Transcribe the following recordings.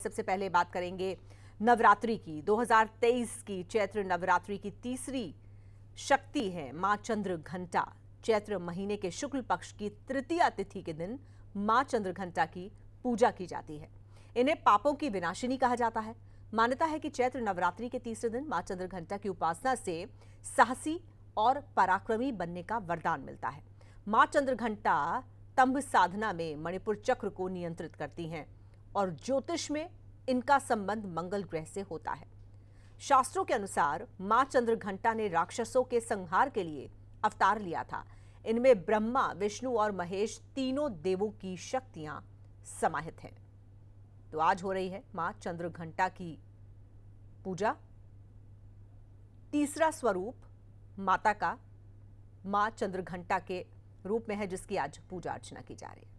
सबसे पहले बात करेंगे नवरात्रि की। 2023 की चैत्र नवरात्रि की तीसरी शक्ति है मां चंद्र घंटा। चैत्र महीने के शुक्ल पक्ष की तृतीया तिथि के दिन मां चंद्र घंटा की पूजा की जाती है। इन्हें पापों की विनाशिनी कहा जाता है। मान्यता है कि चैत्र नवरात्रि के तीसरे दिन मां चंद्र घंटा की उपासना से साहसी और पराक्रमी बनने का वरदान मिलता है। मां चंद्र घंटा तंभ साधना में मणिपुर चक्र को नियंत्रित करती हैं और ज्योतिष में इनका संबंध मंगल ग्रह से होता है। शास्त्रों के अनुसार मां चंद्र घंटा ने राक्षसों के संहार के लिए अवतार लिया था। इनमें ब्रह्मा, विष्णु और महेश तीनों देवों की शक्तियां समाहित हैं। तो आज हो रही है मां चंद्र घंटा की पूजा। तीसरा स्वरूप माता का मां चंद्र घंटा के रूप में है, जिसकी आज पूजा अर्चना की जा रही है।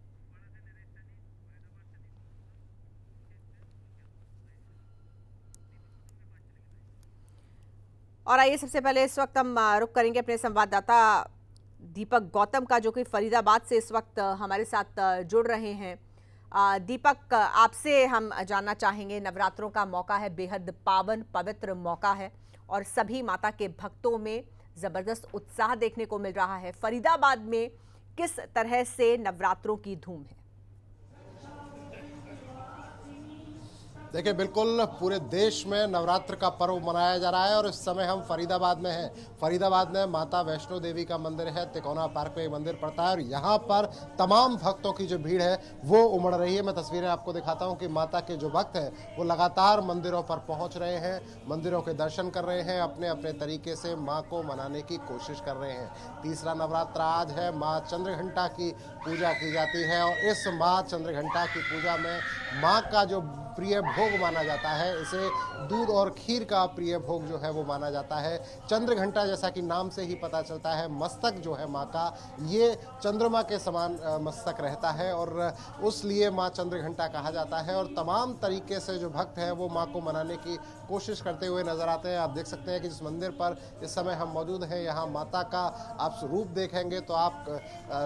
और आइए सबसे पहले इस वक्त हम रुक करेंगे अपने संवाददाता दीपक गौतम का, जो कि फरीदाबाद से इस वक्त हमारे साथ जुड़ रहे हैं। दीपक, आपसे हम जानना चाहेंगे, नवरात्रों का मौका है, बेहद पावन पवित्र मौका है और सभी माता के भक्तों में जबरदस्त उत्साह देखने को मिल रहा है। फरीदाबाद में किस तरह से नवरात्रों की धूम है? देखिए, बिल्कुल पूरे देश में नवरात्र का पर्व मनाया जा रहा है और इस समय हम फरीदाबाद में हैं। फरीदाबाद में माता वैष्णो देवी का मंदिर है, तिकोना पार्क में मंदिर पड़ता है और यहाँ पर तमाम भक्तों की जो भीड़ है वो उमड़ रही है। मैं तस्वीरें आपको दिखाता हूँ कि माता के जो भक्त हैं वो लगातार मंदिरों पर पहुँच रहे हैं, मंदिरों के दर्शन कर रहे हैं, अपने अपने तरीके से माँ को मनाने की कोशिश कर रहे हैं। तीसरा नवरात्र आज है, माँ चंद्रघंटा की पूजा की जाती है और इस माँ चंद्रघंटा की पूजा में माँ का जो प्रिय भोग माना जाता है, इसे दूध और खीर का प्रिय भोग जो है वो माना जाता है। चंद्र घंटा, जैसा कि नाम से ही पता चलता है, मस्तक जो है माँ का, ये चंद्रमा के समान मस्तक रहता है और उसलिए माँ चंद्र घंटा कहा जाता है। और तमाम तरीके से जो भक्त हैं वो माँ को मनाने की कोशिश करते हुए नजर आते हैं। आप देख सकते हैं कि जिस मंदिर पर इस समय हम मौजूद हैं, यहाँ माता का आप स्वरूप देखेंगे तो आप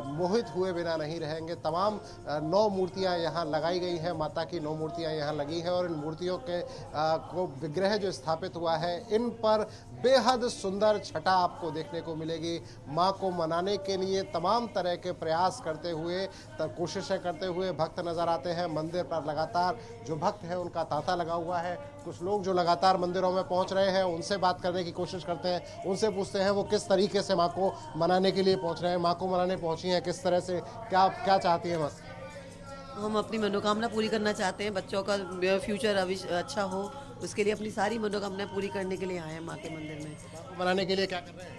मोहित हुए बिना नहीं रहेंगे। तमाम 9 मूर्तियाँ यहाँ लगाई गई हैं, माता की 9 मूर्तियाँ यहाँ लगी है और इन मूर्तियों के को विग्रह जो स्थापित हुआ है, इन पर बेहद सुंदर छटा आपको देखने को मिलेगी। माँ को मनाने के लिए तमाम तरह के प्रयास करते हुए, कोशिशें करते हुए भक्त नजर आते हैं। मंदिर पर लगातार जो भक्त हैं उनका तांता लगा हुआ है। कुछ लोग जो लगातार मंदिरों में पहुंच रहे हैं उनसे बात करने की कोशिश करते हैं, उनसे पूछते हैं वो किस तरीके से माँ को मनाने के लिए पहुंच रहे हैं, माँ को मनाने पहुंची हैं किस तरह से, क्या क्या चाहती है माँ? हम अपनी मनोकामना पूरी करना चाहते हैं, बच्चों का फ्यूचर अच्छा हो, उसके लिए अपनी सारी मनोकामना पूरी करने के लिए आए हैं माँ के मंदिर में। मनाने के लिए क्या कर रहे हैं?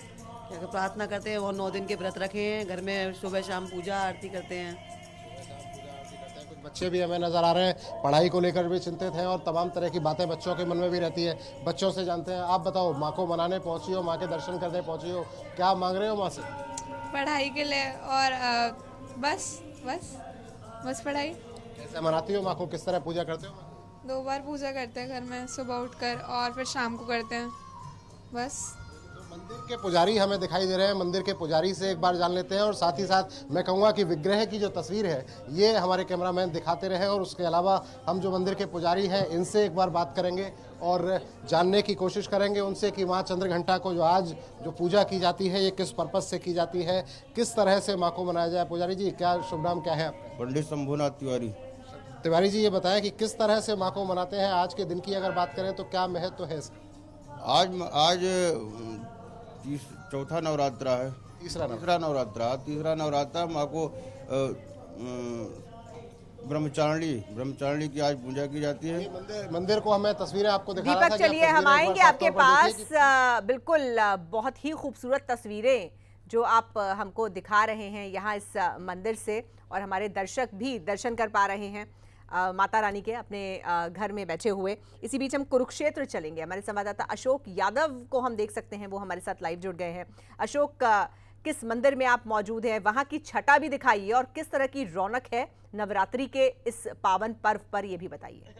क्या प्रार्थना करते हैं और 9 दिन के व्रत रखे हैं, घर में सुबह शाम पूजा आरती करते हैं। कुछ बच्चे भी हमें नजर आ रहे हैं, पढ़ाई को लेकर भी चिंतित हैं और तमाम तरह की बातें बच्चों के मन में भी रहती है। बच्चों से जानते हैं, आप बताओ, माँ को मनाने पहुंची हो, माँ के दर्शन करने पहुंची हो, क्या मांग रहे हो माँ से? पढ़ाई के लिए और बस बस बस पढ़ाई। कैसे मनाती हो माँ को, किस तरह पूजा करते हो? 2 बार पूजा करते हैं घर में, सुबह उठकर और फिर शाम को करते हैं, बस। तो मंदिर के पुजारी हमें दिखाई दे रहे हैं, मंदिर के पुजारी से एक बार जान लेते हैं और साथ ही साथ मैं कहूँगा कि विग्रह की जो तस्वीर है ये हमारे कैमरामैन दिखाते रहे और उसके अलावा हम जो मंदिर के पुजारी हैं इनसे एक बार बात करेंगे और जानने की कोशिश करेंगे उनसे कि माँ चंद्रघंटा को जो आज जो पूजा की जाती है ये किस पर्पज से की जाती है, किस तरह से माँ को मनाया जाए। पुजारी जी, क्या शुभ नाम क्या है आपका? पंडित शंभुनाथ तिवारी। तिवारी जी, ये बताएं कि किस तरह से माँ को मनाते हैं। आज के दिन की अगर बात करें तो क्या महत्व है इसका? आज चौथा नवरात्रा है। तीसरा नवरात्रा माँ को ब्रह्मचारिणी की आज पूजा की जाती है। मंदिर को हमें तस्वीरें आपको दिखा रहा था। दीपक, चलिए हम आएंगे आपके पास। बिल्कुल, बहुत ही खूबसूरत तस्वीरें जो आप हमको दिखा रहे हैं यहाँ इस मंदिर से, और हमारे दर्शक भी दर्शन कर पा रहे हैं माता रानी के अपने घर में बैठे हुए। इसी बीच हम कुरुक्षेत्र चलेंगे। हमारे संवाददाता अशोक यादव को हम देख सकते हैं, वो हमारे साथ लाइव जुड़ गए हैं। अशोक, किस मंदिर में आप मौजूद हैं? वहां की छटा भी दिखाइए और किस तरह की रौनक है नवरात्रि के इस पावन पर्व पर, ये भी बताइए।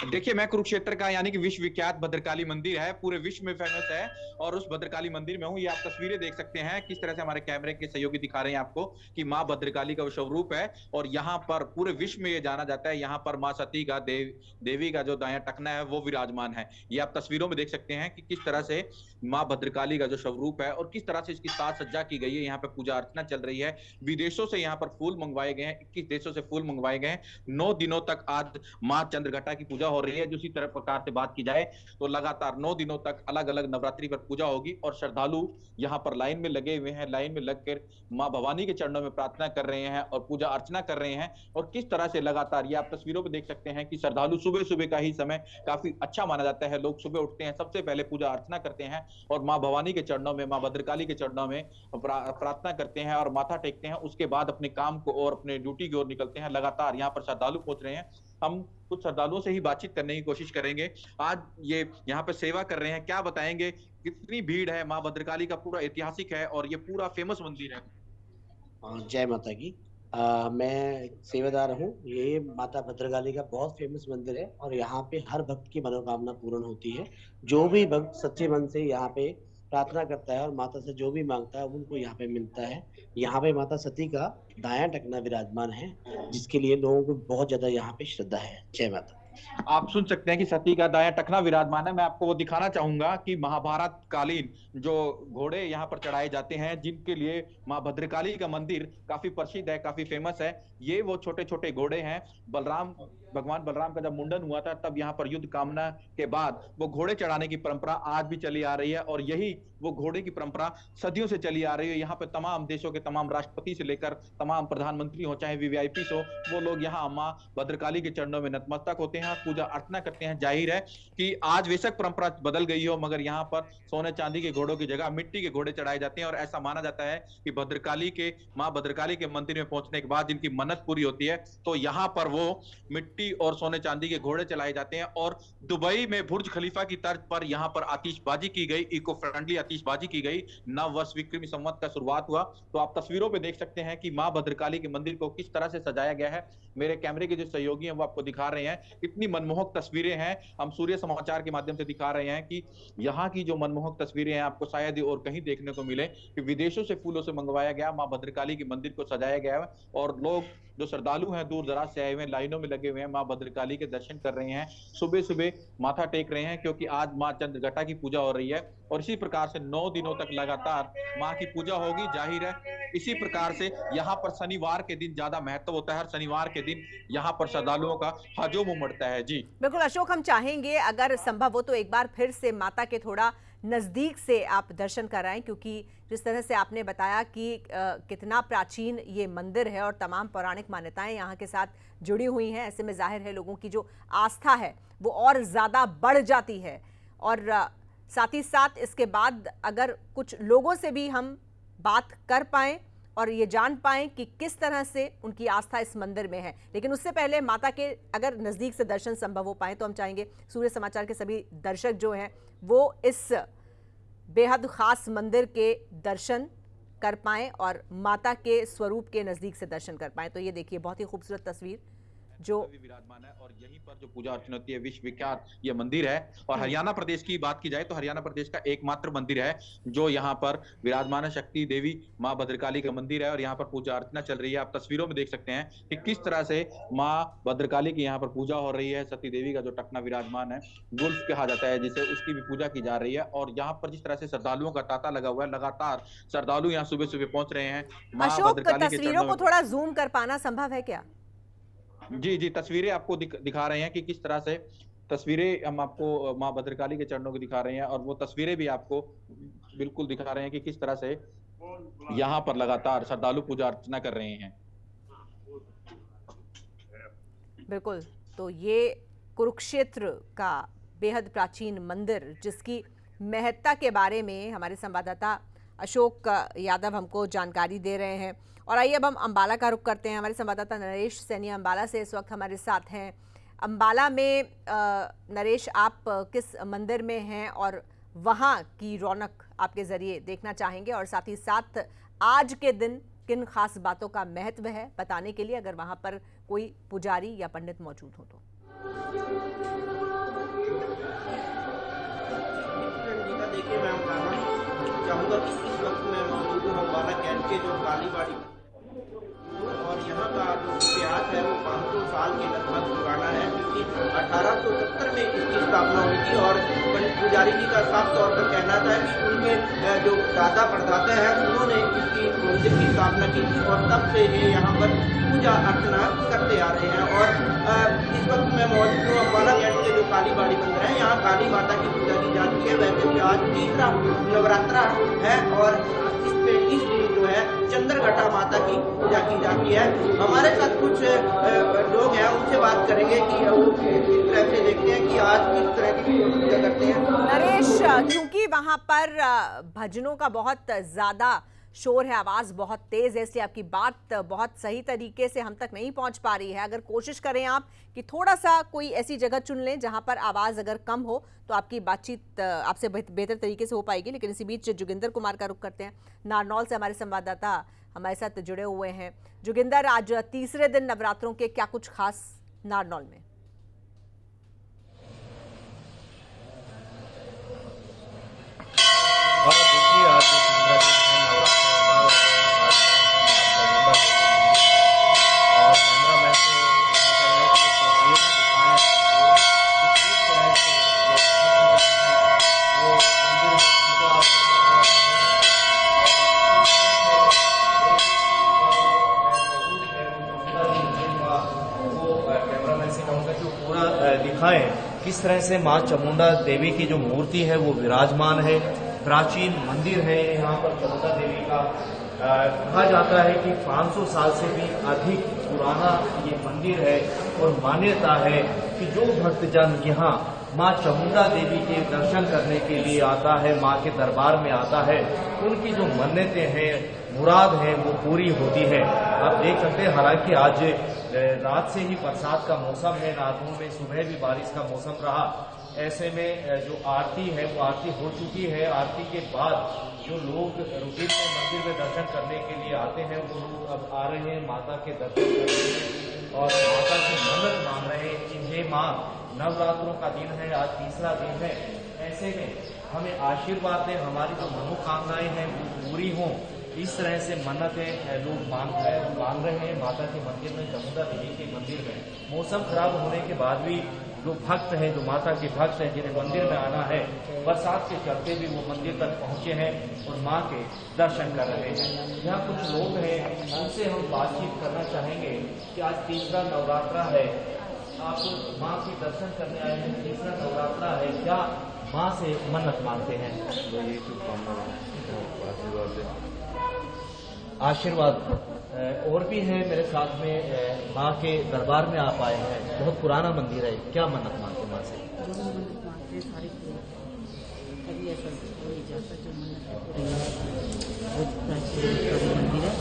देखिए, मैं कुरुक्षेत्र का यानी कि विश्व विख्यात भद्रकाली मंदिर है, पूरे विश्व में फेमस है और उस भद्रकाली मंदिर में हूँ। ये आप तस्वीरें देख सकते हैं किस तरह से हमारे कैमरे के सहयोगी दिखा रहे हैं आपको कि माँ भद्रकाली का वो स्वरूप है और यहाँ पर पूरे विश्व में ये जाना जाता है। यहाँ पर माँ सती का देवी का जो दायां टखना है वो विराजमान है। ये आप तस्वीरों में देख सकते हैं कि किस तरह से माँ भद्रकाली का जो स्वरूप है और किस तरह से इसकी साज सज्जा की गई है। यहाँ पे पूजा अर्चना चल रही है। विदेशों से यहाँ पर फूल मंगवाए गए हैं, 21 देशों से फूल मंगवाए गए हैं। 9 दिनों तक आज माँ चंद्रघटा की पूजा हो रही है। जो इसी तरह प्रकार से बात की जाए तो लगातार 9 दिनों तक अलग अलग नवरात्रि पर पूजा होगी और श्रद्धालु यहाँ पर लाइन में लगे हुए हैं। लाइन में लगकर माँ भवानी के चरणों में प्रार्थना कर रहे हैं और पूजा अर्चना कर रहे हैं। और किस तरह से लगातार ये आप तस्वीरों में देख सकते हैं कि श्रद्धालु सुबह सुबह का ही समय काफी अच्छा माना जाता है। लोग सुबह उठते हैं, सबसे पहले पूजा अर्चना करते हैं और माँ भवानी के चरणों में, माँ भद्रकाली के चरणों में प्रार्थना करते हैं और माथा टेकते हैं। उसके बाद अपने काम को और अपने ड्यूटी की ओर निकलते हैं। लगातार यहाँ पर श्रद्धालु पहुंच रहे हैं। हम कुछ श्रद्धालुओं से ही बातचीत करने की कोशिश करेंगे। आज ये यहाँ पे सेवा कर रहे हैं, क्या बताएंगे, कितनी भीड़ है? माँ भद्रकाली का पूरा ऐतिहासिक है और ये पूरा फेमस मंदिर है। जय माता की। मैं सेवादार हूँ। ये माता भद्रकाली का बहुत फेमस मंदिर है और यहाँ पे हर भक्त की मनोकामना पूर्ण होती है। जो भी भक्त सच्चे मन से यहाँ पे प्रार्थना करता है और माता से जो भी मांगता है उनको यहाँ पे मिलता है। यहाँ पे माता सती का दायां टखना विराजमान है, जिसके लिए लोगों को बहुत ज्यादा यहाँ पे श्रद्धा है। जय माता। आप सुन सकते हैं कि सती का दायां टखना विराजमान है। मैं आपको वो दिखाना चाहूंगा कि महाभारत कालीन जो घोड़े यहाँ पर चढ़ाए जाते हैं, जिनके लिए माँ भद्रकाली का मंदिर काफी प्रसिद्ध है, काफी फेमस है। ये वो छोटे छोटे घोड़े हैं। भगवान बलराम का जब मुंडन हुआ था तब यहाँ पर युद्ध कामना के बाद वो घोड़े चढ़ाने की परंपरा आज भी चली आ रही है और यही वो घोड़े की परंपरा सदियों से चली आ रही है। यहाँ पे तमाम देशों के तमाम राष्ट्रपति से लेकर तमाम प्रधानमंत्री हो, चाहे वीवीआईपी हो, वो लोग यहाँ माँ भद्रकाली के चरणों में नतमस्तक होते हैं, पूजा अर्चना करते हैं। जाहिर है कि आज बेशक परंपरा बदल गई हो, मगर यहाँ पर सोने चांदी के घोड़ों की जगह मिट्टी के घोड़े चढ़ाए जाते हैं और ऐसा माना जाता है कि भद्रकाली के माँ भद्रकाली के मंदिर में पहुंचने के बाद जिनकी मन्नत पूरी होती है तो यहाँ पर वो मिट्टी और सोने चांदी के घोड़े चलाए जाते हैं। और दुबई में बुर्ज खलीफा की तर्ज पर यहाँ पर आतिशबाजी की गई, इको फ्रेंडली आतिशबाजी की गई। नव वर्ष विक्रमी संवत का शुरुआत हुआ। तो आप तस्वीरों पे देख सकते हैं कि माँ भद्रकाली के मंदिर को किस तरह से सजाया गया है। मेरे कैमरे के जो सहयोगी हैं वो आपको दिखा रहे हैं, कितनी मनमोहक तस्वीरें हैं। हम सूर्य समाचार के माध्यम से दिखा रहे हैं कि यहाँ की जो मनमोहक तस्वीरें हैं आपको शायद और कहीं देखने को मिले कि विदेशों से फूलों से मंगवाया गया माँ भद्रकाली के मंदिर को सजाया गया है और लोग जो श्रद्धालु हैं दूर दराज से आए हुए हैं, लाइनों में लगे हुए हैं, माँ भद्रकाली के दर्शन कर रहे हैं, सुबह सुबह माथा टेक रहे हैं, क्योंकि आज माँ चंद्रघटा की पूजा हो रही है और इसी प्रकार से 9 दिनों तक लगातार माँ की पूजा होगी। जाहिर है इसी प्रकार से यहाँ पर शनिवार के दिन ज्यादा महत्व होता है। हर शनिवार के दिन यहाँ पर श्रद्धालुओं का हजूम उमड़ता है। जी बिल्कुल अशोक, हम चाहेंगे अगर संभव हो तो एक बार फिर से माता के थोड़ा नज़दीक से आप दर्शन कराएं, क्योंकि जिस तरह से आपने बताया कि कितना प्राचीन ये मंदिर है और तमाम पौराणिक मान्यताएं यहाँ के साथ जुड़ी हुई हैं, ऐसे में जाहिर है लोगों की जो आस्था है वो और ज़्यादा बढ़ जाती है। और साथ ही साथ इसके बाद अगर कुछ लोगों से भी हम बात कर पाएँ और ये जान पाएं कि किस तरह से उनकी आस्था इस मंदिर में है, लेकिन उससे पहले माता के अगर नज़दीक से दर्शन संभव हो पाए तो हम चाहेंगे सूर्य समाचार के सभी दर्शक जो हैं वो इस बेहद ख़ास मंदिर के दर्शन कर पाएं और माता के स्वरूप के नज़दीक से दर्शन कर पाएं। तो ये देखिए बहुत ही खूबसूरत तस्वीर जो विराजमान है और यहीं पर जो पूजा अर्चना होती है विश्व विख्यात ये मंदिर है। और हरियाणा प्रदेश की बात की जाए तो हरियाणा प्रदेश का एकमात्र मंदिर है जो यहाँ पर विराजमान है। शक्ति देवी माँ भद्रकाली का मंदिर है और यहाँ पर पूजा अर्चना चल रही है। आप तस्वीरों में देख सकते हैं कि किस तरह से माँ भद्रकाली की यहाँ पर पूजा हो रही है। सती देवी का जो टखना विराजमान है, गुल्फ कहा जाता है जिसे, उसकी भी पूजा की जा रही है। और यहाँ पर जिस तरह से श्रद्धालुओं का तांता लगा हुआ है, लगातार श्रद्धालु यहाँ सुबह सुबह पहुंच रहे हैं। अशोक, तस्वीरों को थोड़ा जूम कर पाना संभव है क्या? जी, तस्वीरें आपको दिखा रहे हैं कि किस तरह से तस्वीरें हम आपको माँ भद्रकाली के चरणों की दिखा रहे हैं और वो तस्वीरें भी आपको बिल्कुल दिखा रहे हैं कि किस तरह से यहाँ पर लगातार श्रद्धालु पूजा अर्चना कर रहे हैं। बिल्कुल, तो ये कुरुक्षेत्र का बेहद प्राचीन मंदिर जिसकी महत्ता के बारे में हमारे संवाददाता अशोक यादव हमको जानकारी दे रहे हैं। और आइए अब हम अंबाला का रुख करते हैं। हमारे संवाददाता नरेश सैनी अंबाला से इस वक्त हमारे साथ हैं। अंबाला में नरेश, आप किस मंदिर में हैं और वहाँ की रौनक आपके ज़रिए देखना चाहेंगे, और साथ ही साथ आज के दिन किन खास बातों का महत्व है बताने के लिए, अगर वहाँ पर कोई पुजारी या पंडित मौजूद हो तो। लगभग इस वक्त मैं मौजूद हूँ अम्बाला कैंट के जो कालीबाड़ी और यहाँ का जो इतिहास है वो 500 साल के लगभग पुराना है, क्योंकि 1870 में इसकी स्थापना हुई थी और पंडित पुजारी जी का साफ तौर पर कहना था कि उनके जो दादा परदादा हैं उन्होंने इसकी मंदिर की स्थापना की थी और तब से ये यहाँ पर पूजा अर्चना करते आ रहे हैं। और इस वक्त मैं मौजूद हूँ अम्बाला कैंट के जो कालीबाड़ी मंदिर है, यहाँ काली माता की पूजा की जाती है। वैसे भी आज तीसरा नवरात्रा है और इस दिन जो है चंद्रघटा माता की पूजा की जाती है। हमारे साथ कुछ लोग हैं, उनसे बात करेंगे कि वो किस तरह से देखते हैं कि आज किस तरह की पूजा करते हैं। नरेश, क्योंकि वहां पर भजनों का बहुत ज्यादा शोर है, आवाज बहुत तेज है, इसलिए आपकी बात बहुत सही तरीके से हम तक नहीं पहुंच पा रही है। अगर कोशिश करें आप कि थोड़ा सा कोई ऐसी जगह चुन लें जहां पर आवाज अगर कम हो तो आपकी बातचीत आपसे बेहतर तरीके से हो पाएगी। लेकिन इसी बीच जोगिंदर कुमार का रुख करते हैं, नारनौल से हमारे संवाददाता हमारे साथ जुड़े हुए हैं। जोगिंदर, आज तीसरे दिन नवरात्रों के क्या कुछ खास नारनौल में? देखिए, आज तीसरा दिन है नवरात्रों का और कैमरा मैन से करने की तस्वीर दिखाएं तो किस तरह से वो मंदिर वो कैमरा मैन से कहूँगा कि पूरा दिखाएं किस तरह से माँ चामुंडा देवी की जो मूर्ति है वो विराजमान है। प्राचीन मंदिर है यहाँ पर चामुंडा देवी का। कहा जाता है कि 500 साल से भी अधिक पुराना ये मंदिर है और मान्यता है कि जो भक्तजन यहाँ माँ चामुंडा देवी के दर्शन करने के लिए आता है, माँ के दरबार में आता है, उनकी जो मन्नतें हैं, मुराद है, वो पूरी होती है। आप देख सकते हैं, हालांकि आज रात से ही बरसात का मौसम है, रातों में सुबह भी बारिश का मौसम रहा। ऐसे में जो आरती है वो आरती हो चुकी है। आरती के बाद जो लोग रूटीन में मंदिर में दर्शन करने के लिए आते हैं वो लोग अब आ रहे हैं माता के दर्शन करने और माता से मदद मांग रहे हैं कि हे माँ, नवरात्रों का दिन है, आज तीसरा दिन है, ऐसे में हमें आशीर्वाद दें, हमारी जो मनोकामनाएं हैं वो पूरी हों। इस तरह से मन्नतें लोग मांग रहे हैं माता के मंदिर में, चामुंडा देवी के मंदिर में। मौसम खराब होने के बाद भी जो भक्त हैं, जो माता के भक्त हैं, जिन्हें मंदिर में आना है, बरसात के चलते भी वो मंदिर तक पहुंचे हैं और माँ के दर्शन कर रहे हैं। यहाँ कुछ लोग हैं, उनसे हम बातचीत करना चाहेंगे कि आज तीसरा नवरात्रा है, आप माँ के दर्शन करने आए हैं, तीसरा नवरात्रा है, क्या माँ से मन्नत मांगते हैं? यही शुभकामना आशीर्वाद। और भी है मेरे साथ में, माँ के दरबार में आप आए हैं, बहुत पुराना मंदिर है, क्या मन्नत मांगते माँ से? जो मन्नत मांगते हैं सारी कभी ऐसा हो नहीं जाता, जो मन्नत है बहुत प्राचीन मंदिर है।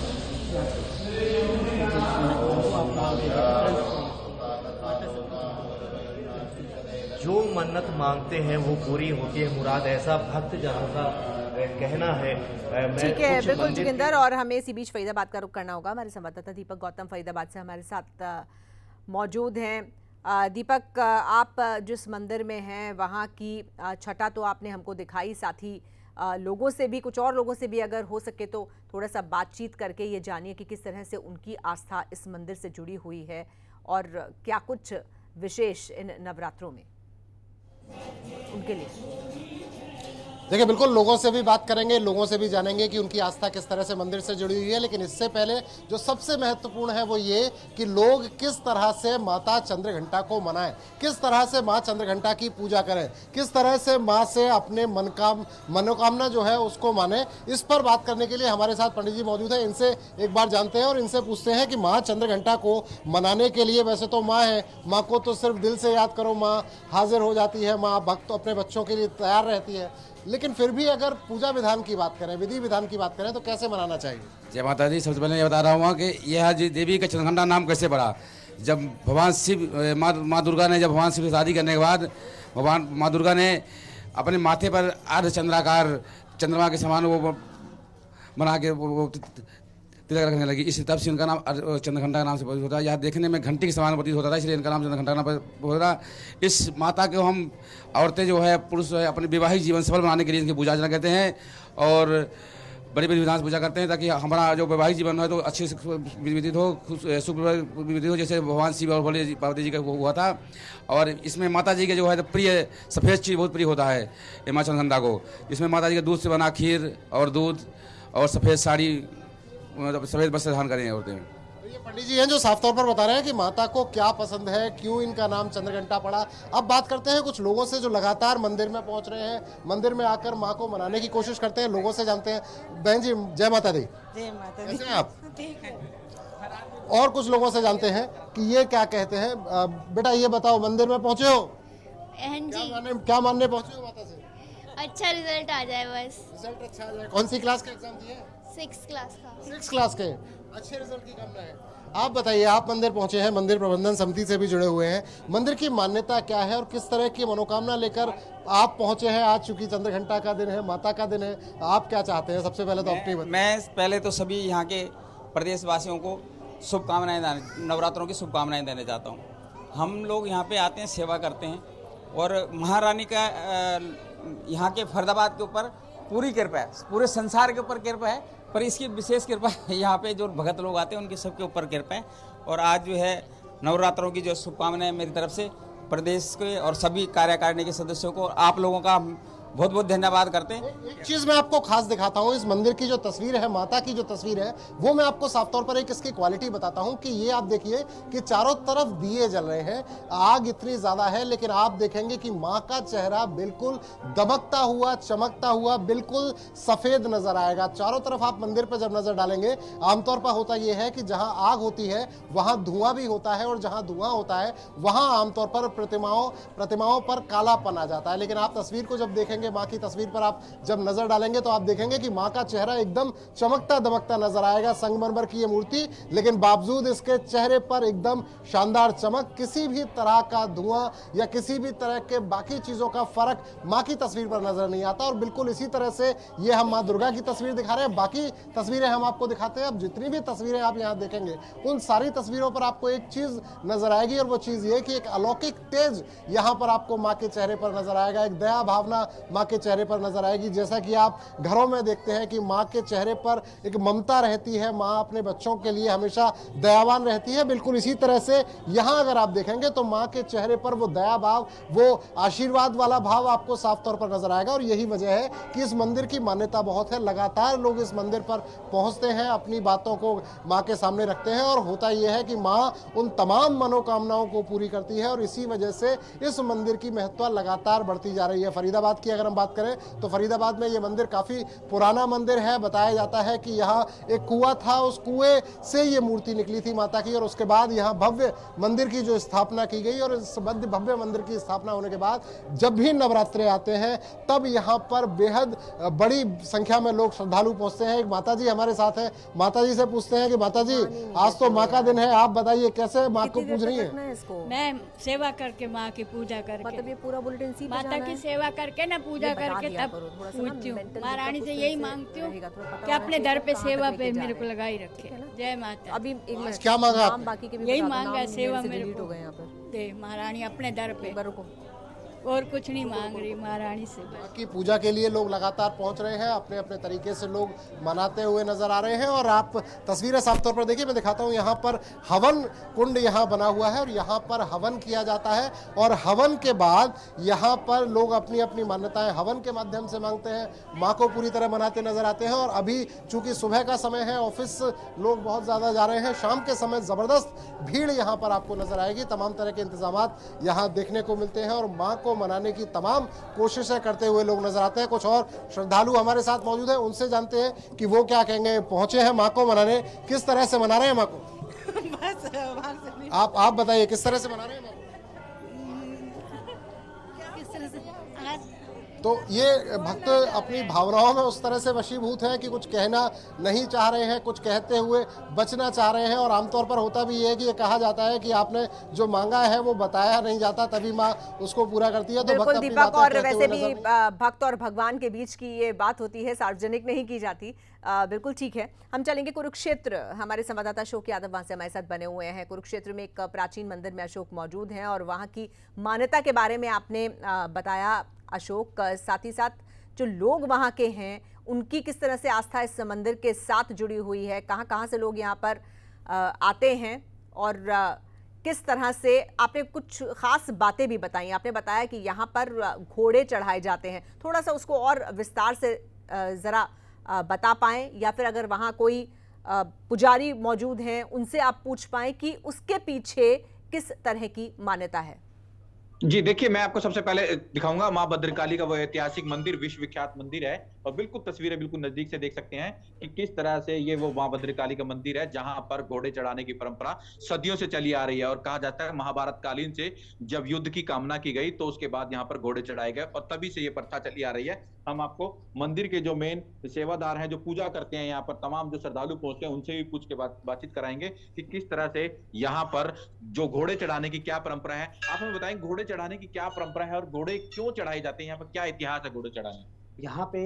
जो मन्नत मांगते हैं वो पूरी होती है मुराद, ऐसा भक्त जनों का कहना है। ठीक है, बिल्कुल जोगिंदर, और हमें इसी बीच फरीदाबाद का रुख करना होगा। हमारे संवाददाता दीपक गौतम फरीदाबाद से हमारे साथ मौजूद हैं। दीपक, आप जिस मंदिर में हैं वहाँ की छटा तो आपने हमको दिखाई, साथ ही लोगों से भी, कुछ और लोगों से भी अगर हो सके तो थोड़ा सा बातचीत करके ये जानिए कि किस तरह से उनकी आस्था इस मंदिर से जुड़ी हुई है और क्या कुछ विशेष इन नवरात्रों में उनके लिए। देखिए, बिल्कुल लोगों से भी बात करेंगे, लोगों से भी जानेंगे कि उनकी आस्था किस तरह से मंदिर से जुड़ी हुई है। लेकिन इससे पहले जो सबसे महत्वपूर्ण है वो ये कि लोग किस तरह से माता चंद्रघंटा को मनाएं, किस तरह से माँ चंद्रघंटा की पूजा करें, किस तरह से माँ से अपने मनोकामना जो है उसको माने। इस पर बात करने के लिए हमारे साथ पंडित जी मौजूद हैं। इनसे एक बार जानते हैं और इनसे पूछते हैं कि माँ चंद्रघंटा को मनाने के लिए, वैसे तो माँ है, माँ को तो सिर्फ दिल से याद करो, माँ हाजिर हो जाती है, माँ भक्त अपने बच्चों के लिए तैयार रहती है, लेकिन फिर भी अगर पूजा विधान की बात करें, विधि विधान की बात करें तो कैसे मनाना चाहिए? जय माता दी। सबसे पहले ये बता रहा हूँ कि यह देवी का चंद्रघंटा नाम कैसे पड़ा। जब भगवान शिव, माँ दुर्गा ने जब भगवान शिव से शादी करने के बाद भगवान माँ दुर्गा ने अपने माथे पर अर्ध चंद्राकार चंद्रमा के समान वो बना के वो तिलक रखने लगी। इस तब से इनका नाम चंद्रघंटा के नाम से प्रतीत होता है। यह देखने में घंटी के समान प्रतीत होता था, इसलिए इनका नाम चंद्रघंटा के नाम पर होता है। इस माता को हम औरतें जो है, पुरुष जो है, अपने वैवाहिक जीवन सफल बनाने के लिए इनकी पूजा अर्चना करते हैं और बड़ी बड़ी विधान से पूजा करते हैं, ताकि हमारा जो वैवाहिक जीवन है तो अच्छे से विविध हो, सुख विविध हो, जैसे भगवान शिव और भोले पार्वती जी का हुआ था। और इसमें माता जी के जो है तो प्रिय सफ़ेद चीज़ बहुत प्रिय होता है ये माँ चंद्रघंटा को। इसमें माता जी के दूध से बना खीर और दूध और सफ़ेद साड़ी, मतलब सफ़ेद वस्त्र धारण करें औरतें। ये पंडित जी हैं जो साफ तौर पर बता रहे हैं कि माता को क्या पसंद है, क्यों इनका नाम चंद्रघंटा पड़ा। अब बात करते हैं कुछ लोगों से जो लगातार मंदिर में पहुंच रहे हैं, मंदिर में आकर माँ को मनाने की कोशिश करते हैं। लोगों से जानते हैं। बहन जी जय माता दी। जय माता दी। कैसे हैं आप? ठीक है। और कुछ लोगों से जानते हैं कि ये क्या कहते हैं। बेटा ये बताओ, मंदिर में पहुंचे हो, क्या मानने पहुंचे हो माता से? अच्छा रिजल्ट आ जाए बस। रिजल्ट अच्छा आ जाए। कौन सी क्लास का एग्जाम दिया है? 6th क्लास का। 6th क्लास के अच्छे रिजल्ट की कामना है। आप बताइए, आप मंदिर पहुंचे हैं, मंदिर प्रबंधन समिति से भी जुड़े हुए हैं, मंदिर की मान्यता क्या है और किस तरह की मनोकामना लेकर आप पहुंचे हैं? आज चूंकि चंद्रघंटा का दिन है, माता का दिन है, आप क्या चाहते हैं? सबसे पहले तो अपनी बताइए। मैं पहले तो सभी यहाँ के प्रदेशवासियों को शुभकामनाएं, नवरात्रों की शुभकामनाएं देना चाहता हूँ। हम लोग यहाँ पे आते हैं, सेवा करते हैं और महारानी का यहाँ के फरीदाबाद के ऊपर पूरी कृपा है, पूरे संसार के ऊपर कृपा है, पर इसकी विशेष कृपा यहाँ पे जो भगत लोग आते हैं उनके सबके ऊपर कृपा है। और आज जो है नवरात्रों की जो शुभकामनाएं मेरी तरफ से प्रदेश के और सभी कार्यकारिणी के सदस्यों को, आप लोगों का बहुत बहुत धन्यवाद करते हैं। एक चीज मैं आपको खास दिखाता हूँ, इस मंदिर की जो तस्वीर है, माता की जो तस्वीर है, वो मैं आपको साफ तौर पर एक इसकी क्वालिटी बताता हूँ कि ये आप देखिए कि चारों तरफ दिए जल रहे हैं, आग इतनी ज्यादा है, लेकिन आप देखेंगे कि माँ का चेहरा बिल्कुल दमकता हुआ, चमकता हुआ, बिल्कुल सफेद नजर आएगा। चारों तरफ आप मंदिर पर जब नजर डालेंगे, आमतौर पर होता यह है कि जहां आग होती है वहां धुआं भी होता है, और जहां धुआं होता है वहां आमतौर पर प्रतिमाओं पर कालापन आ जाता है। लेकिन आप तस्वीर को जब देखेंगे, माँ की तस्वीर पर आप जब नजर डालेंगे तो आप देखेंगे कि माँ का चेहरा एकदम चमकता दमकता नजर आएगा। संगमरमर की ये मूर्ति, लेकिन बावजूद इसके चेहरे पर एकदम शानदार चमक, किसी भी तरह का धुआं या किसी भी तरह के बाकी चीजों का फर्क माँ की तस्वीर पर नजर नहीं आता। और बिल्कुल इसी तरह से ये हम माँ दुर्गा की तस्वीर दिखा रहे हैं, बाकी तस्वीरें हम आपको दिखाते हैं। अब जितनी भी तस्वीरें आप यहाँ देखेंगे, उन सारी तस्वीरों पर आपको एक चीज नजर आएगी, और वो चीज ये कि एक अलौकिक तेज यहाँ पर आपको माँ के चेहरे पर नजर आएगा, एक दया भावना माँ के चेहरे पर नजर आएगी। जैसा कि आप घरों में देखते हैं कि माँ के चेहरे पर एक ममता रहती है, माँ अपने बच्चों के लिए हमेशा दयावान रहती है, बिल्कुल इसी तरह से यहाँ अगर आप देखेंगे तो माँ के चेहरे पर वो दया भाव, वो आशीर्वाद वाला भाव आपको साफ तौर पर नजर आएगा। और यही वजह है कि इस मंदिर की मान्यता बहुत है, लगातार लोग इस मंदिर पर पहुंचते हैं, अपनी बातों को माँ के सामने रखते हैं, और होता यह है कि माँ उन तमाम मनोकामनाओं को पूरी करती है, और इसी वजह से इस मंदिर की महत्ता लगातार बढ़ती जा रही है। फरीदाबाद की अगर हम बात करें तो फरीदाबाद में ये मंदिर काफी पुराना मंदिर है। बताया जाता है कि यहाँ एक कुआं था, उस कुएं से ये मूर्ति निकली थी माता की, और उसके बाद यहाँ भव्य मंदिर की जो स्थापना की गई, और इस भव्य मंदिर की स्थापना होने के बाद जब भी नवरात्रे आते हैं तब यहाँ पर बेहद बड़ी संख्या में लोग श्रद्धालु पहुंचते हैं। एक माता जी हमारे साथ है, माता जी से पूछते हैं कि माता जी आज तो माँ का दिन है, आप बताइए कैसे माँ को पूज रही है? मैं सेवा करके माँ की पूजा करके, मतलब ये पूरा बुलेटिन माता की सेवा करके ना, पूजा करके तब पूछती हूँ। महारानी से यही मांगती हूँ कि अपने दर पे सेवा पे मेरे को लगाई रखे। जय माता। अभी क्या मांगा? यही मांगा है, सेवा मेरे को दे महारानी अपने दर पे, और कुछ नहीं मांग रही महारानी से। की पूजा के लिए लोग लगातार पहुंच रहे हैं, अपने अपने तरीके से लोग मनाते हुए नजर आ रहे हैं। और आप तस्वीरें साफ तौर पर देखिए, मैं दिखाता हूं, यहाँ पर हवन कुंड यहाँ बना हुआ है, और यहाँ पर हवन किया जाता है, और हवन के बाद यहाँ पर लोग अपनी अपनी मान्यताएं हवन के माध्यम से मांगते हैं, माँ को पूरी तरह मनाते नजर आते हैं। और अभी चूंकि सुबह का समय है, ऑफिस लोग बहुत ज्यादा जा रहे हैं, शाम के समय जबरदस्त भीड़ यहाँ पर आपको नजर आएगी। तमाम तरह के इंतजामात यहाँ देखने को मिलते हैं, और माँ को मनाने की तमाम कोशिशें करते हुए लोग नजर आते हैं। कुछ और श्रद्धालु हमारे साथ मौजूद हैं, उनसे जानते हैं कि वो क्या कहेंगे। पहुंचे हैं माँ को मनाने, किस तरह से मना रहे हैं माँ को? आप बताइए किस तरह से मना रहे हैं माँ को? तरह से आज तो ये भक्त अपनी भावनाओं में उस तरह से वशीभूत हैं कि कुछ कहना नहीं चाह रहे हैं, कुछ कहते हुए बचना चाह रहे हैं। और आमतौर पर होता भी ये कि ये कहा जाता है कि आपने जो मांगा है वो बताया नहीं जाता, तभी माँ उसको पूरा करती है। तो बिल्कुल दीपक, और वैसे भी भक्त और भगवान के बीच की ये बात होती है, सार्वजनिक नहीं की जाती। बिल्कुल ठीक है। हम चलेंगे कुरुक्षेत्र। हमारे संवाददाता अशोक यादव वहां से हमारे साथ बने हुए हैं। कुरुक्षेत्र में एक प्राचीन मंदिर में अशोक मौजूद हैं और वहां की मान्यता के बारे में आपने बताया अशोक। साथ ही साथ जो लोग वहां के हैं उनकी किस तरह से आस्था इस मंदिर के साथ जुड़ी हुई है, कहां कहां से लोग यहां पर आते हैं और किस तरह से, आपने कुछ खास बातें भी बताई। आपने बताया कि यहाँ पर घोड़े चढ़ाए जाते हैं, थोड़ा सा उसको और विस्तार से ज़रा बता पाएं, या फिर अगर वहाँ कोई पुजारी मौजूद हैं उनसे आप पूछ पाएं कि उसके पीछे किस तरह की मान्यता है। जी देखिए, मैं आपको सबसे पहले दिखाऊंगा माँ भद्रकाली का वो ऐतिहासिक मंदिर, विश्वविख्यात मंदिर है। और बिल्कुल तस्वीरें बिल्कुल नजदीक से देख सकते हैं कि किस तरह से ये वो माँ भद्रकाली का मंदिर है जहां पर घोड़े चढ़ाने की परंपरा सदियों से चली आ रही है। और कहा जाता है महाभारत कालीन से जब युद्ध की कामना की गई तो उसके बाद यहाँ पर घोड़े चढ़ाए गए और तभी से ये प्रथा चली आ रही है। हम आपको मंदिर के जो मेन सेवादार हैं, जो पूजा करते हैं यहाँ पर, तमाम जो श्रद्धालु पहुंचते हैं, उनसे भी पूछ के बातचीत कराएंगे कि किस तरह से यहाँ पर जो घोड़े चढ़ाने की क्या परंपरा है। आप हमें बताएं घोड़े चढ़ाने की क्या परंपरा है और घोड़े क्यों चढ़ाए जाते हैं, यहाँ पर क्या इतिहास है घोड़े चढ़ाने। यहाँ पे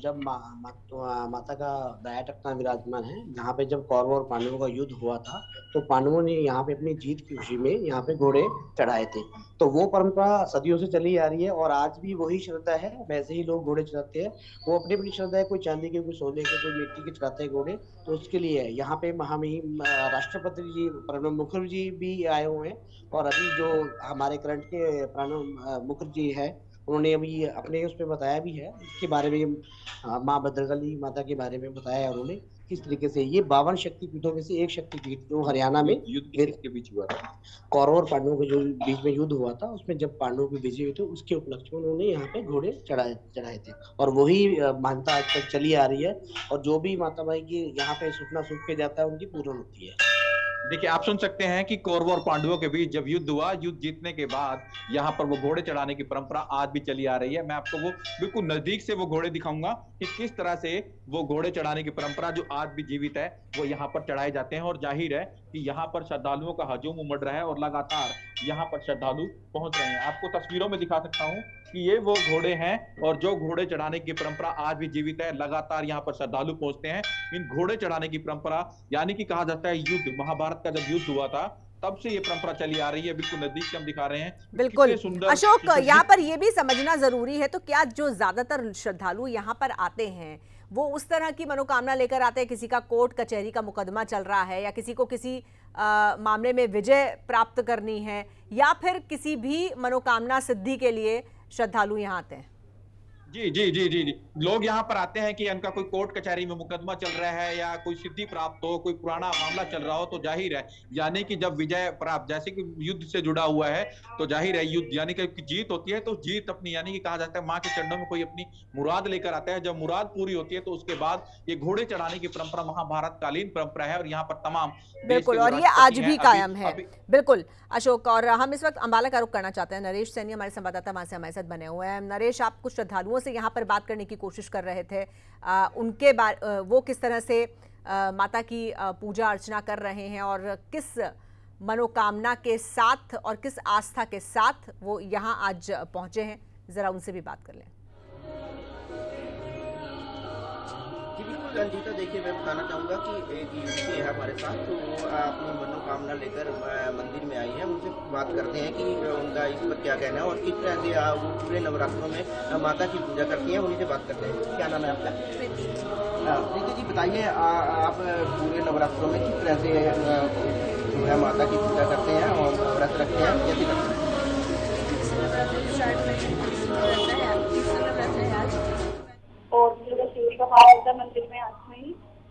जब माता का दया टकना विराजमान है, यहाँ पे जब कौरवों और पांडवों का युद्ध हुआ था तो पांडवों ने यहाँ पे अपनी जीत की खुशी में यहाँ पे घोड़े चढ़ाए थे। तो वो परंपरा सदियों से चली आ रही है और आज भी वही श्रद्धा है, वैसे ही लोग घोड़े चढ़ाते हैं। वो अपनी अपनी श्रद्धा है, कोई चांदी के, कोई सोने के, कोई मिट्टी के चढ़ाते हैं घोड़े, तो उसके लिए है। यहाँ पे महामहिम राष्ट्रपति जी प्रणब मुखर्जी भी आए हुए हैं और अभी जो हमारे करंट के प्रणब मुखर्जी है उन्होंने अभी अपने उस पर बताया भी है इसके बारे में, माँ भद्रकाली माता के बारे में बताया उन्होंने किस तरीके से ये 52 शक्तिपीठों में से एक शक्तिपीठ जो हरियाणा में युद्ध के बीच हुआ था, कौरव और पांडवों के जो बीच में युद्ध हुआ था, उसमें जब पांडवों के विजय हुए थे उसके उपलक्ष्य में उन्होंने यहाँ पे घोड़े चढ़ाए थे। और वही मान्यता आज तक चली आ रही है और जो भी माता भाई की यहाँ पे सुखना सुख के जाता है उनकी पूर्ण होती है। देखिए, आप सुन सकते हैं कि कौरवों और पांडवों के बीच जब युद्ध हुआ, युद्ध जीतने के बाद यहाँ पर वो घोड़े चढ़ाने की परंपरा आज भी चली आ रही है। मैं आपको वो बिल्कुल नजदीक से वो घोड़े दिखाऊंगा कि किस तरह से वो घोड़े चढ़ाने की परंपरा जो आज भी जीवित है वो यहाँ पर चढ़ाए जाते हैं। और जाहिर है कि यहाँ पर श्रद्धालुओं का हजूम उमड़ रहा है और लगातार यहाँ पर श्रद्धालु पहुंच रहे हैं। आपको तस्वीरों में दिखा सकता हूँ कि ये वो घोड़े हैं और जो घोड़े चढ़ाने की परंपरा आज भी जीवित है। लगातार यहाँ पर श्रद्धालु पहुंचते हैं। इन घोड़े चढ़ाने की परंपरा, यानी कि कहा जाता है युद्ध, महाभारत का जब युद्ध हुआ था तब से ये परंपरा चली आ रही है। बिल्कुल नजदीक से हम दिखा रहे हैं। बिल्कुल अशोक, यहाँ पर ये भी समझना जरूरी है, तो क्या जो ज्यादातर श्रद्धालु यहाँ पर आते हैं वो उस तरह की मनोकामना लेकर आते हैं, किसी का कोर्ट कचहरी का मुकदमा चल रहा है या किसी को किसी मामले में विजय प्राप्त करनी है, या फिर किसी भी मनोकामना सिद्धि के लिए श्रद्धालु यहाँ आते हैं? जी जी जी जी जी लोग यहाँ पर आते हैं कि उनका कोई कोर्ट कचहरी में मुकदमा चल रहा है या कोई सिद्धि प्राप्त हो, कोई पुराना मामला चल रहा हो, तो जाहिर है, यानी कि जब विजय प्राप्त, जैसे कि युद्ध से जुड़ा हुआ है, तो जाहिर है युद्ध यानी कि जीत होती है, तो जीत अपनी, यानी कि कहा जाता है माँ के चरणों में कोई अपनी मुराद लेकर आता है। जब मुराद पूरी होती है तो उसके बाद ये घोड़े चढ़ाने की परंपरा महाभारत कालीन परंपरा है और यहाँ पर तमाम, बिल्कुल, और ये आज भी कायम है। बिल्कुल अशोक, और हम इस वक्त अंबाला का रुख करना चाहते हैं। नरेश सैनी हमारे संवाददाता वहां से हमारे साथ बने हुए हैं। नरेश, आप कुछ श्रद्धालुओं से यहाँ पर बात करने की कोशिश कर रहे थे, उनके वो किस तरह से माता की पूजा अर्चना कर रहे हैं और किस मनोकामना के साथ और किस आस्था के साथ वो यहाँ आज पहुंचे हैं, जरा उनसे भी बात कर लें। जी बिल्कुल रंजीता, देखिए मैं बताना चाहूँगा कि एक युवती है हमारे साथ, तो वो अपनी मनोकामना लेकर मंदिर में आई है। उनसे बात करते हैं कि उनका इस पर क्या कहना है और किस तरह से वो पूरे नवरात्रों में माता की पूजा करती हैं। उन्हीं से बात करते हैं। क्या नाम है आपका? प्रीति जी, बताइए आप पूरे नवरात्रों में किस तरह से जो है माता की पूजा करते हैं और व्रत रखते हैं, कैसे करते हैं? और शिवजी का पाठ होता है मंदिर में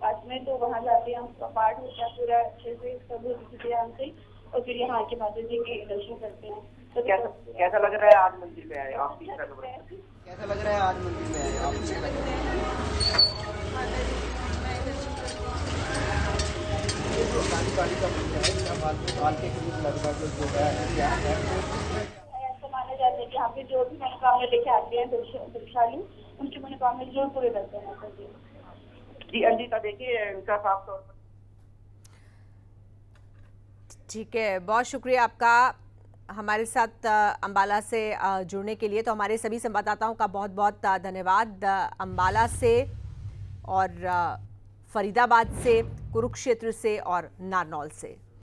पास में, तो वहाँ जाते हैं, उसका पाठ होता है पूरा अच्छे से, सब ध्यान से, और फिर यहाँ आके माता जी के दर्शन करते हैं। तो कैसा लग रहा है आज मंदिर में आए आप? कैसा लग रहा है आज मंदिर में आए आप? काली का मंदिर है, साल के करीब लगभग जो है, ऐसा माना जाता है यहाँ पे जो भी मनोकामना लेके आते हैं श्रद्धालु, उनकी मनोकामना जरूर पूरे करते हैं माता जी। जी अंजिता, देखिए इनका साफ तौर पर। ठीक है, बहुत शुक्रिया आपका हमारे साथ अंबाला से जुड़ने के लिए। तो हमारे सभी संवाददाताओं का बहुत बहुत धन्यवाद अंबाला से और फरीदाबाद से, कुरुक्षेत्र से और नारनौल से।